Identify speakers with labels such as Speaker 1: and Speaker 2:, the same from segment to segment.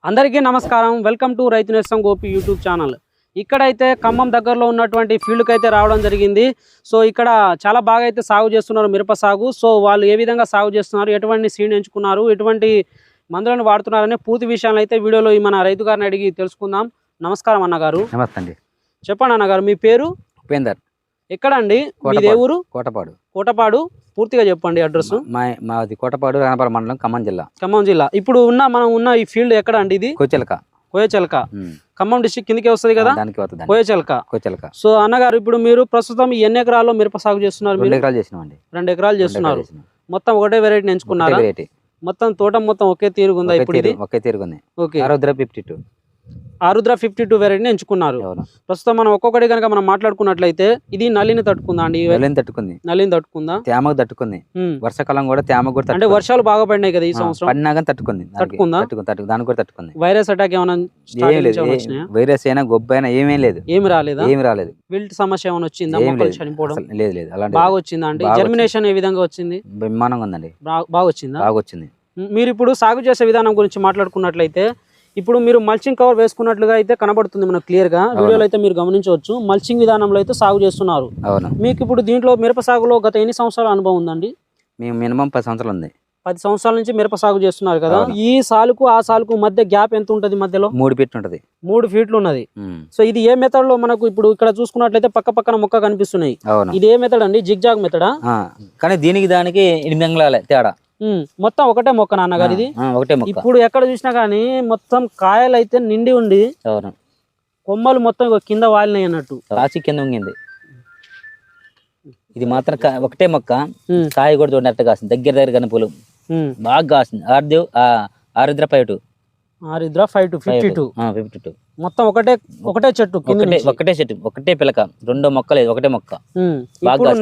Speaker 1: అందరికీ నమస్కారం. Welcome to రైతు నేస్తం గోపి యూట్యూబ్ ఛానల్. ఇక్కడైతే ఖమ్మం దగ్గరలో ఉన్నటువంటి ఫీల్డ్కి అయితే రావడం జరిగింది. సో ఇక్కడ చాలా బాగా అయితే సాగు చేస్తున్నారు, మిరప సాగు. సో వాళ్ళు ఏ విధంగా సాగు చేస్తున్నారు, ఎటువంటి సీడ్ ఎంచుకున్నారు, ఎటువంటి మందులను వాడుతున్నారనే పూర్తి విషయాలు అయితే వీడియోలో మన రైతు గారిని అడిగి తెలుసుకుందాం. నమస్కారం అన్నగారు.
Speaker 2: నమస్తే అండి.
Speaker 1: చెప్పండి అన్నగారు, మీ పేరు?
Speaker 2: ఉపేందర్.
Speaker 1: ఎక్కడండి మీది? ఏ ఊరు?
Speaker 2: కోటపాడు.
Speaker 1: కోటపాడు పూర్తిగా చెప్పండి అడ్రస్.
Speaker 2: మాది కోటపాడు, రానపాడు మండలం, ఖమ్మం జిల్లా.
Speaker 1: ఖమ్మం జిల్లా. ఇప్పుడు మనం ఉన్న ఈ ఫీల్డ్ ఎక్కడ అండి? ఇది కోయచెలక, ఖమ్మం డిస్ట్రిక్ట్ కిందకి వస్తుంది కదా, కోయచెలక. సో అన్నగారు, ఇప్పుడు మీరు ప్రస్తుతం ఎన్ని ఎకరాల్లో మిరప సాగు చేస్తున్నారు?
Speaker 2: 2 ఎకరాలు చేసినామండి.
Speaker 1: 2 ఎకరాలు చేస్తున్నారు. మొత్తం ఒకటే వెరైటీ ఎంచుకున్నారా? మొత్తం తోట మొత్తం ఒకే తీరుగుందా? ఇప్పుడు ఇది ఒకే
Speaker 2: తీరుగుంది.
Speaker 1: ఓకే. ఆరుద్ర 52 వెరైటీని ఎంచుకున్నారు. ప్రస్తుతం మనం ఒక్కొక్కటి కనుక మనం మాట్లాడుకున్నట్లయితే ఇది నల్లిని తట్టుకుందా అండి? నల్లిని తట్టుకుందా?
Speaker 2: తేమకు తట్టుకుంది. వర్షాకాలం కూడా తేమకు కూడా,
Speaker 1: అంటే వర్షాలు బాగా పడినాయి కదా ఈ సంవత్సరం,
Speaker 2: పడినా కానీ తట్టుకుందా? దానికి కూడా తట్టుకుంది.
Speaker 1: వైరస్ అటాక్ ఏమైనా?
Speaker 2: వైరస్ అయినా గొప్ప అయినా ఏమీ లేదు.
Speaker 1: ఏమి రాలేదు. విల్ట్ సమస్య ఏమైనా వచ్చిందా? మొక్కలు చనిపోవడం?
Speaker 2: లేదు.
Speaker 1: బాగా వచ్చిందా అండి? జర్మినేషన్ ఏ విధంగా వచ్చింది?
Speaker 2: బ్రహ్మాండంగా ఉందండి.
Speaker 1: బాగా వచ్చింది. మీరు ఇప్పుడు సాగు చేసే విధానం గురించి మాట్లాడుకున్నట్లయితే, ఇప్పుడు మీరు మల్చింగ్ కవర్ వేసుకున్నట్లుగా అయితే కనబడుతుంది మనకు క్లియర్ గా. వీడియోలో అయితే మీరు గమనించవచ్చు, మల్చింగ్ విధానంలో అయితే సాగు చేస్తున్నారు. మీకు ఇప్పుడు దీంట్లో మిరప సాగులో గత ఎన్ని సంవత్సరాల అనుభవం ఉందండి?
Speaker 2: మేము మినిమం 10 సంవత్సరాలు ఉంది.
Speaker 1: 10 సంవత్సరాల నుంచి మిరప సాగు చేస్తున్నారు కదా. ఈ సాలుకు ఆ సాలుకు మధ్య గ్యాప్ ఎంత ఉంటది? మధ్యలో
Speaker 2: 3 ఫీట్లు ఉంటది.
Speaker 1: 3 ఫీట్లు ఉన్నది. సో ఇది ఏ మెథడ్ లో మనకు ఇప్పుడు ఇక్కడ చూసుకున్నట్లయితే పక్క పక్కన మొక్క కనిపిస్తున్నాయి. ఇది ఏ మెథడ్ అండి? జిగ్జాగ్ మెథడా?
Speaker 2: కానీ దానికి 8 అంగుళాలే తేడా.
Speaker 1: మొత్తం ఒకటే మొక్క నాన్నగారు ఇది?
Speaker 2: ఒకటే మొక్క.
Speaker 1: ఇప్పుడు ఎక్కడ చూసినా గానీ మొత్తం కాయలు అయితే నిండి ఉండి కొమ్మలు మొత్తం కింద వాలినాయి అన్నట్టు,
Speaker 2: రాసి కింద ఉంగింది. ఇది మాత్రం ఒకటే మొక్క. కాయ కూడా చూడనట్టు కాసింది, దగ్గర కనుపులు బాగా కాసింది. ఆరుద్ర 52
Speaker 1: మొత్తం ఒకటే చెట్టు,
Speaker 2: ఒకటే పిలక, 2 మొక్కలు, ఒకటే మొక్క.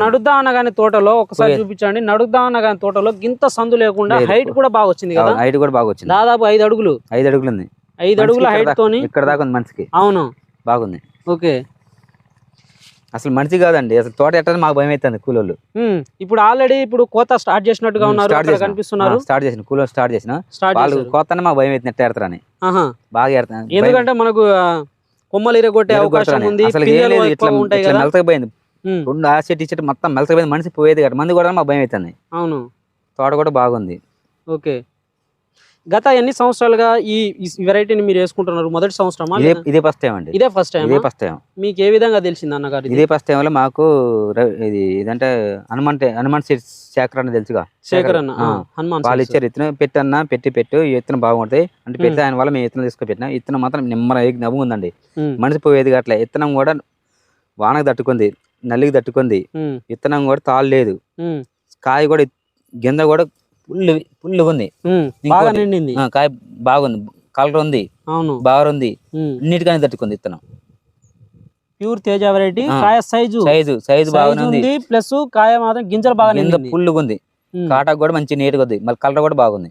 Speaker 1: నడుద్దా అనగానే తోటలో ఒకసారి చూపించండి. నడుద్దా అనగానే తోటలో గింత సందు లేకుండా హైట్ కూడా బాగా వచ్చింది కదా.
Speaker 2: హైట్ కూడా బాగా వచ్చింది.
Speaker 1: దాదాపు 5 అడుగులు
Speaker 2: ఉంది.
Speaker 1: 5 అడుగుల హైట్ తోని
Speaker 2: ఇక్కడ దాకా ఉంది మనిషికి.
Speaker 1: అవును,
Speaker 2: బాగుంది.
Speaker 1: ఓకే.
Speaker 2: అసలు మనిషి కాదండి, అసలు తోట ఎట్ట మాకు భయం అవుతుంది. కూలోళ్ళు
Speaker 1: ఇప్పుడు ఆల్రెడీ కోత స్టార్ట్ చేసినట్టుగా ఉన్నారు, కనిపిస్తున్నారు.
Speaker 2: కూలోళ్ళు స్టార్ట్ చేసిన వాళ్ళు కోత మాకు భయం అవుతుంది. ఎట్ట ఎడతారని బాగా ఎడతాను.
Speaker 1: ఎందుకంటే మనకు కొమ్మలు ఇరగొట్టే అవకాశం ఉంది.
Speaker 2: మెలతకపోయింది. 2 ఆ చెట్టు ఈ చెట్టు మొత్తం మెలతకపోయింది. మనిషి పోయేది కదా, మంది కూడా మాకు భయం అవుతుంది.
Speaker 1: అవును,
Speaker 2: తోట కూడా బాగుంది.
Speaker 1: ఓకే. గత ఎన్ని సంవత్సరాలుగా ఈ వెరైటీని మీరు వేసుకుంటున్నారు? మొదటి సంవత్సరమా?
Speaker 2: ఇదే ఫస్ట్ టైం అండి.
Speaker 1: ఇదే ఫస్ట్ టైం. మీకు ఏ విధంగా తెలిసింది అన్నగారు?
Speaker 2: ఇదే ఫస్ట్ టైం వల్ల మాకు ఇదంటే హనుమాన్ సీడ్స్ శేఖర్ అని తెలుసుగా.
Speaker 1: శేఖర్ అన్న
Speaker 2: వాళ్ళు ఇచ్చారు విత్తనం. పెట్టు విత్తనం బాగుంటాయి అంటే పెట్టి ఆయన వల్ల మేము విత్తనం తీసుకొని పెట్టినా. విత్తనం మాత్రం నవ్వు ఉందండి. మనిషి పోయేది అట్లా. విత్తనం కూడా వానకు తట్టుకుంది, నల్లికి తట్టుకుంది. విత్తనం కూడా తాళ్ళు లేదు. కాయ కూడా గింజ కూడా పుల్లు ఉంది, కాయ బాగుంది, కలర్ ఉంది, బాగా ఉంది, అన్నిటికీ తట్టుకుంది విత్తనం.
Speaker 1: Pure Teja variety. కాయ సైజు
Speaker 2: బాగుంది,
Speaker 1: ప్లస్ కాయ మాత్రం గింజలు బాగా
Speaker 2: పుల్లుగా ఉంది. కాటాకు కూడా మంచి నీట్ గా ఉంది. మళ్ళీ కలర్ కూడా బాగుంది.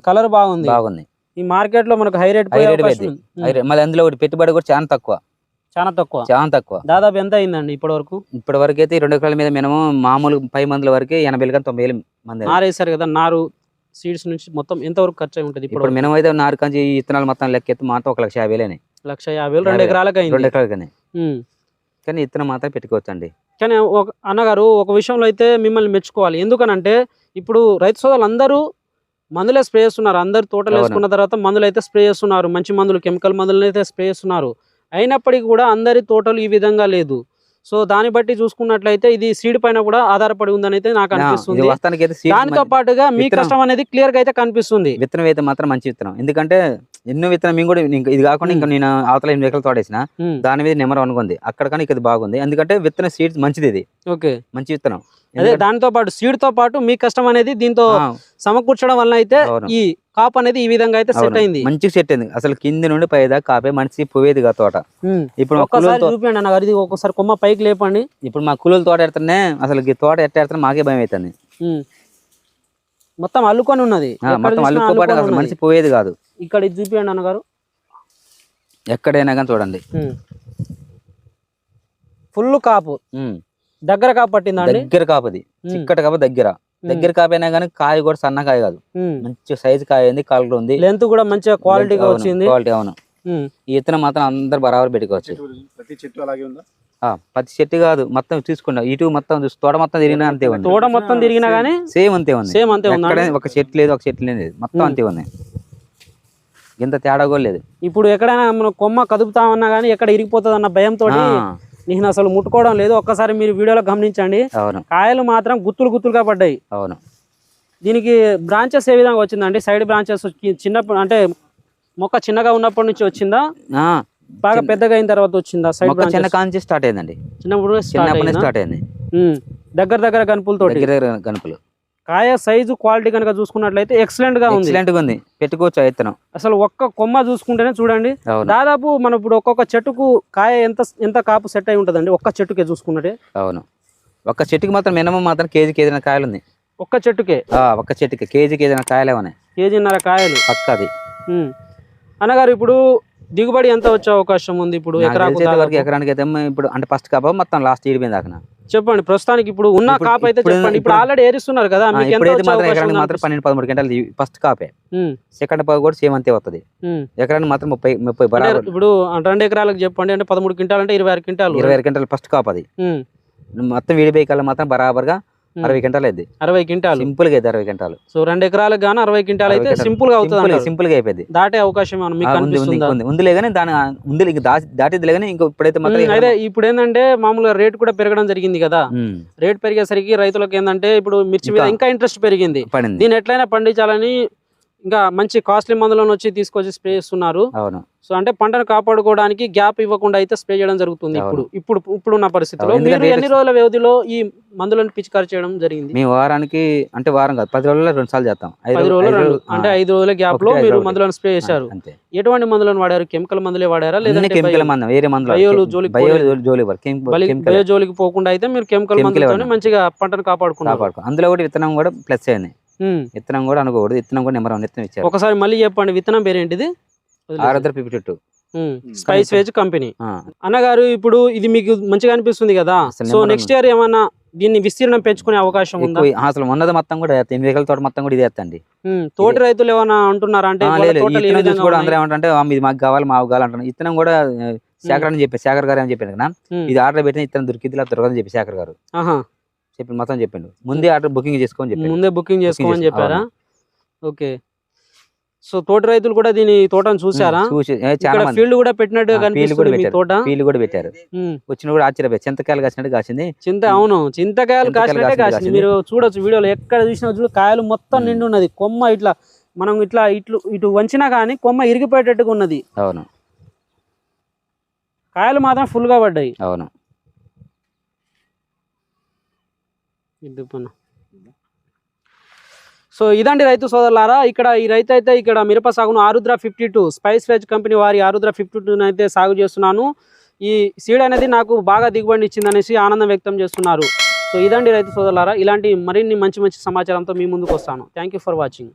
Speaker 1: కలర్ బాగుంది. ఈ మార్కెట్ లో మనకు హై రేట్
Speaker 2: మళ్ళీ అందులో ఒకటి పెట్టుబడి కూడా చాలా తక్కువ. దాదాపు
Speaker 1: ఎంత అయిందండి ఇప్పటి
Speaker 2: వరకు అయితే 2 ఎకరాల మీద మినిమం మామూలు 5 మందుల వరకు 80,000 మంది
Speaker 1: నారు వేసారు కదా. నారు సీడ్స్ నుంచి మొత్తం ఎంత వరకు ఖర్చు అయి ఉంటుంది?
Speaker 2: ఇప్పుడు మినిమం అయితే నారు కంచి విత్తనాలు మొత్తం లెక్కెత్తి మాత్రం 1,50,000
Speaker 1: 1,50,000 2 ఎకరాలకి అయింది.
Speaker 2: 2 ఎకరాలకనే. కానీ విత్తనం మాత్రం పెట్టుకోవచ్చు అండి.
Speaker 1: కానీ అన్నగారు, ఒక విషయంలో అయితే మిమ్మల్ని మెచ్చుకోవాలి. ఎందుకనంటే ఇప్పుడు రైతు సోదరులు అందరూ మందులే స్ప్రే చేస్తున్నారు. అందరు తోటలు వేసుకున్న తర్వాత మందులు అయితే స్ప్రే చేస్తున్నారు. మంచి మందులు, కెమికల్ మందులు అయితే స్ప్రే చేస్తున్నారు. అయినప్పటికీ కూడా అందరి తోటలు ఈ విధంగా లేదు. సో దాన్ని బట్టి చూసుకున్నట్లయితే ఇది సీడ్ పైన కూడా ఆధారపడి ఉందని అయితే నాకు అనిపిస్తుంది. దానితో పాటుగా మీ కష్టం అనేది క్లియర్ గా అయితే కనిపిస్తుంది.
Speaker 2: విత్తనం అయితే మాత్రం మంచి విత్తనం. ఎందుకంటే ఎన్నో విత్తనం మేము కూడా ఇది కాకుండా ఇంకా నేను అవతల 8 ఎకరాలు తోడేసిన దాని మీద నెంబర్ 1 ఉంది. అక్కడ కానీ ఇది బాగుంది. ఎందుకంటే విత్తనం సీడ్స్ మంచిది. ఇది
Speaker 1: ఓకే,
Speaker 2: మంచి విత్తనం.
Speaker 1: అదే దానితో పాటు సీడ్ తో పాటు మీ కష్టం అనేది దీంతో సమకూర్చడం వల్ల అయితే ఈ కాప్ అనేది ఈ విధంగా అయితే సెట్ అయింది.
Speaker 2: మంచిగా సెట్ అయింది. అసలు కింది నుండి పైదా కాపే మనిషి పోయేది కా తోట. ఇప్పుడు
Speaker 1: చూపించండి అన్నగారు, ఇది ఒకసారి కొమ్మ పైకి లేపండి.
Speaker 2: ఇప్పుడు మా కూలీలు తోట ఎడుతున్నాయి. అసలు ఈ తోట ఎట్ట మాకే భయం అవుతుంది.
Speaker 1: మొత్తం అల్లుకొని ఉన్నది,
Speaker 2: అసలు మనిషి పోయేది కాదు.
Speaker 1: ఇక్కడ ఇది చూపించండి అన్నగారు,
Speaker 2: ఎక్కడైనా కానీ చూడండి
Speaker 1: ఫుల్ కాపు. దగ్గర కాపు పట్టిందా?
Speaker 2: దగ్గర కాపది, చిక్కటి కాపు దగ్గర. దగ్గర కాపైనా కానీ కాయ కూడా సన్న కాయ కాదు, మంచి సైజు కాయ ఉంది, కలర్ ఉంది,
Speaker 1: లెంత్ కూడా మంచిగా క్వాలిటీగా వచ్చింది.
Speaker 2: క్వాలిటీ అవును. ఈ విత్తనం మాత్రం అందరు బరాబర్ పెట్టుకోవచ్చు.
Speaker 3: ప్రతి చెట్టు అలాగే ఉందా?
Speaker 2: ప్రతి చెట్టు కాదు, మొత్తం చూసుకున్నా ఇటు మొత్తం తోట మొత్తం తిరిగినా అంతే ఉంది.
Speaker 1: తోట మొత్తం తిరిగినా గానీ
Speaker 2: సేమ్ అంతే ఉంది.
Speaker 1: సేమ్ అంతే ఉంది.
Speaker 2: ఒక చెట్టు లేదు, ఒక చెట్టు లేదు, మొత్తం అంతే ఉంది. ఇంత తేడా కూడా లేదు.
Speaker 1: ఇప్పుడు ఎక్కడైనా మనం కొమ్మ కదుపుతామన్నా గానీ ఎక్కడ ఇరిగిపోతుంది అన్న భయంతో నేను అసలు ముట్టుకోవడం లేదు. ఒక్కసారి మీరు వీడియోలో గమనించండి.
Speaker 2: అవును,
Speaker 1: కాయలు మాత్రం గుత్తులు గుత్తులుగా పడ్డాయి.
Speaker 2: అవును.
Speaker 1: దీనికి బ్రాంచెస్ ఏ విధంగా వచ్చిందండి? సైడ్ బ్రాంచెస్ చిన్నప్పుడు అంటే మొక్క చిన్నగా ఉన్నప్పటి నుంచి వచ్చిందా, బాగా పెద్దగా అయిన తర్వాత వచ్చిందా? సైడ్
Speaker 2: చిన్న కాంచి స్టార్ట్ అయిందండి,
Speaker 1: చిన్నప్పుడు
Speaker 2: స్టార్ట్ అయింది.
Speaker 1: దగ్గర దగ్గర గనుపులతో
Speaker 2: గనుపులు.
Speaker 1: కాయ సైజు క్వాలిటీ కనుక చూసుకున్నట్లయితే ఎక్సలెంట్ గా ఉంది.
Speaker 2: ఎక్సలెంట్ గా ఉంది, పెట్టుకోవచ్చు ఆ విత్తనం.
Speaker 1: అసలు ఒక్క కొమ్మ చూసుకుంటేనే చూడండి, దాదాపు మనం ఇప్పుడు ఒక్కొక్క చెట్టుకు కాయ ఎంత కాపు సెట్ అయి ఉంటదండి ఒక్క చెట్టుకే చూసుకున్నట్టే.
Speaker 2: అవును, ఒక్క చెట్టుకి మాత్రం మినిమం మాత్రం కేజీకి ఏదైనా కాయలు ఉంది.
Speaker 1: ఒక్క చెట్టుకే
Speaker 2: ఒక్క చెట్టుకి కేజీకి ఏదైనా కాయలే ఉన్నాయి.
Speaker 1: కేజీన్నర కాయలు
Speaker 2: పక్కది.
Speaker 1: అన్నగారు ఇప్పుడు దిగుబడి ఎంత వచ్చే అవకాశం ఉంది? ఇప్పుడు
Speaker 2: ఎకరానికి అయితే ఇప్పుడు అంటే ఫస్ట్ కాప మొత్తం లాస్ట్ ఈడిపోయిన దాకా
Speaker 1: చెప్పండి. ప్రస్తుతానికి ఇప్పుడు ఉన్న కాపు అయితే చెప్పండి. ఇప్పుడు ఆల్రెడీ ఏరిస్తున్నారు కదా,
Speaker 2: ఎకరానికి మాత్రం 12-13 గంటలు ఫస్ట్ కాపే. సెకండ్ కాపు కూడా సేమ్ అంతే వస్తుంది. ఎకరానికి మాత్రం 30
Speaker 1: ఇప్పుడు 2 ఎకరాలకు చెప్పండి అంటే 13 క్వింటాలు అంటే 26 క్వింటాలు.
Speaker 2: 26 క్వింటాలు ఫస్ట్ కాపు అది. మొత్తం విడిపోయి కల్లా మాత్రం బరాబర్గా 60 క్వింటాలు అయింది.
Speaker 1: 60 క్వింటాలు
Speaker 2: సింపుల్ గా అయితే 60 క్వింటాలు.
Speaker 1: సో 2 ఎకరాలకు గాను 60 క్వింటాలు అయితే సింపుల్ గా అవుతుంది.
Speaker 2: సింపుల్ గా అయిపోయింది.
Speaker 1: దాటే అవకాశం
Speaker 2: ఉందిలే కానీ దాని ఉంది దాటిదిలే కానీ ఇంకా ఇప్పుడైతే మాత్రం
Speaker 1: అయితే ఇప్పుడు ఏంటంటే మామూలుగా రేట్ కూడా పెరగడం జరిగింది కదా. రేట్ పెరిగేసరికి రైతులకు ఏంటంటే ఇప్పుడు మిర్చి మీద ఇంకా ఇంట్రెస్ట్ పెరిగింది. దీన్ని ఎట్లయినా పండించాలని ఇంకా మంచి కాస్ట్లీ మందులను వచ్చి తీసుకొచ్చి స్ప్రే చేస్తున్నారు.
Speaker 2: అవును.
Speaker 1: సో అంటే పంటను కాపాడుకోవడానికి గ్యాప్ ఇవ్వకుండా అయితే స్ప్రే చేయడం జరుగుతుంది. ఇప్పుడున్న పరిస్థితిలో మీరు ఎన్ని రోజుల వ్యవధిలో ఈ మందులను పిచికారి చేయడం జరిగింది?
Speaker 2: మేము వారానికి అంటే వారం కాదు 10 రోజుల్లో 2 సార్లు చేస్తాం.
Speaker 1: 10 రోజులు అంటే 5 రోజుల గ్యాప్ లో మీరు మందులను స్ప్రే చేశారు. ఎటువంటి మందులను వాడారు? కెమికల్ మందులే వాడారా లేదంటే
Speaker 2: కెమికల్ మందు వేరే మందులు
Speaker 1: బయో జోలికి పోకుండా అయితే మీరు కెమికల్ మందులతోనే మంచిగా పంటను కాపాడుకున్నారు.
Speaker 2: అందులో కూడా విత్తనం కూడా ప్లస్ అయింది. విత్తనం కూడా అనుకోకూడదు, విత్తనం కూడా నెంబర్ 1 విత్తనం ఇచ్చారు.
Speaker 1: ఒకసారి మళ్ళీ చెప్పండి, విత్తనం పేరేంటిది?
Speaker 2: ఆరుద్ర 52
Speaker 1: స్పైస్ వేజ్ కంపెనీ. అన్నగారు ఇప్పుడు ఇది మీకు మంచిగా అనిపిస్తుంది కదా, సో నెక్స్ట్ ఇయర్ ఏమన్నా దీన్ని విస్తీర్ణం పెంచుకునే అవకాశం ఉందా?
Speaker 2: అసలు ఉన్నది మొత్తం కూడా 8 ఎకరాల తోట మొత్తం కూడా ఇది వేస్తండి.
Speaker 1: తోటి రైతులు ఏమన్నా అంటున్నారా? అంటే
Speaker 2: అందరూ ఏమంటే ఇది మాకు కావాలి మాకు కావాలి అంటున్నారు. ఇత్తనం కూడా శేఖర్ అని చెప్పి శేఖర్ గారు ఏమని చెప్పారు కదా, ఇది ఆర్డర్ పెట్టిన ఇత్తనం దొరికింది ఇలా దొరకదని చెప్పి శేఖర్ గారు చెప్పి మొత్తం చెప్పిండు. ముందే ఆర్డర్ బుకింగ్ చేసుకోమని చెప్పి
Speaker 1: ముందే బుకింగ్ చేసుకోమని చెప్పారా? ఓకే. సో తోటి రైతులు కూడా దీని తోటను చూసారా? ఫీల్డ్ కూడా పెట్టినట్టుగా కనిపిస్తుంది. తోట
Speaker 2: ఫీల్డ్ కూడా పెట్టారు. వచ్చిన కూడా ఆశ్చర్యపోయి చింతకాయలు కాసినట్టు కాసింది.
Speaker 1: అవును, చింతకాయలు కాసినట్టే కాసింది. మీరు చూడొచ్చు వీడియోలో, ఎక్కడ చూసినా చూడు కాయలు మొత్తం నిండి ఉన్నది. కొమ్మ ఇట్లా మనం ఇటు వంచినా కానీ కొమ్మ ఇరిగిపోయేటట్టుగా ఉన్నది.
Speaker 2: అవును,
Speaker 1: కాయలు మాత్రం ఫుల్ గా పడ్డాయి.
Speaker 2: అవును.
Speaker 1: సో ఇదండి రైతు సోదరులారా, ఇక్కడ ఈ రైతు అయితే ఇక్కడ మిరప సాగును ఆరుద్ర 52 స్పైస్ వేజ్ కంపెనీ వారి ఆరుద్ర 52 అయితే సాగు చేస్తున్నాను. ఈ సీడ్ అనేది నాకు బాగా దిగుబడి ఇచ్చిందనేసి ఆనందం వ్యక్తం చేస్తున్నారు. సో ఇదండి రైతు సోదరులారా, ఇలాంటి మరిన్ని మంచి సమాచారంతో మీ ముందుకు వస్తాను. Thank you for watching.